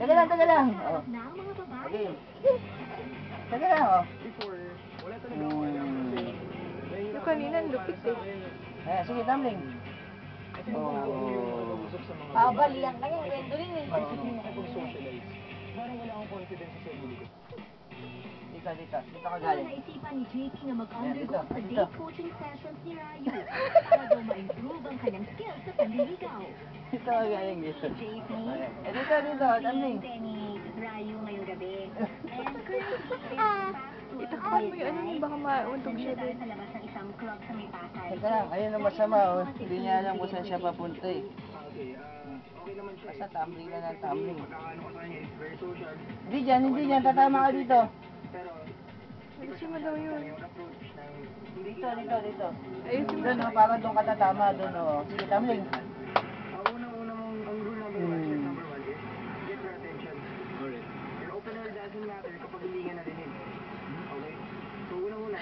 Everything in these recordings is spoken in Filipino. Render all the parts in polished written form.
Taga lang, taga lang. Oh. Okay. Taga lang, oh. Yung kanina, lupit eh. Ayan, sige, tumbling. Oh. Baliang ka yan, kwento rin eh. Parang wala akong confidence sa sarili ko. Dito ka galing. Naisipan ni JP na mag-undergo Ayan, sa dito. date coaching sessions ni Rayu para daw ma-improve ang kanyang skills sa panliligaw. Dito ka galing, dito. JP, Dito, tumbling. ni Rayu ngayong gabi. And currently, Itakpan mo yung ano mo, baka mauntog siya din. sa labas ng isang club sa may Pasay. Teka lang, ayun ang masama, oh. Hindi niya alam kung saan siya papunta, eh. Okay naman siya. Basta tumbling na ng tumbling. Pagkakaano ko sa kanya is very social. Hindi dyan, tatama ka dito. Pero, Ayusin mo daw yun. yung approach ng Dito. Ayusin mo. Doon, oh, para doon ka tatama, doon, oh. Sige, tumbling. unang-una mong, ang rule number one, step number one is get her attention. Alright. Your opener doesn't matter kapag hindi nga narinig. Okay? So, unang-una,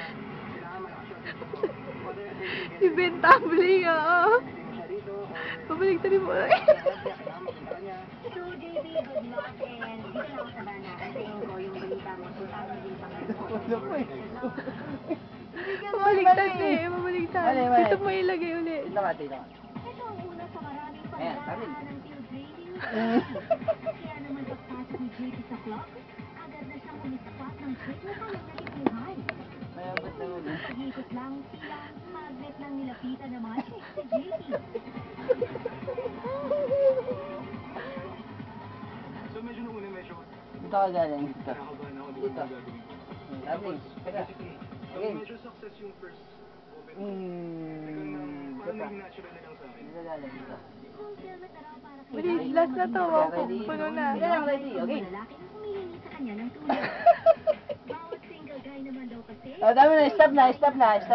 kailangan malakas yung attention mo. Whether attention Si Ben tumbling, oo. hindi mo siya dito, or Pabalik tayo mo. kailangan mapunta niya. So, JB, good luck and dito lang ako sa bana. Antayin ko yung balita mo. So, tama din pa kayo. Ano po, eh. Pabaliktad eh, pabaliktad. Mali. Gusto mo ilagay ulit. Dito ka. Ito ang una sa maraming Ayan, pagdaan sabi. ng field training. Kaya naman pagpasok ni JP sa club, agad na siyang umisapat ng trip na kanyang natipuhan. Mayabot na ulit. Pag-ikot lang silang magnet ng nilapitan ng mga chicks si JP. So, medyo nung una, medyo Dito ka galing. Dito. nakakabahan ako, di Dito. ba gagawin ko. Tumbling. Teka. Okay. Medyo success yung first open. Dito. Parang natural na lang sa akin. Dito galing. Dito. Kung helmet na raw para kay Bilis, JP last na to. maging Wow, Ready? puno na. Sige lang, ready. Okay. lalaki na humihingi sa kanya ng tulong. Bawat single guy naman daw kasi Oh, dami na. Stop na.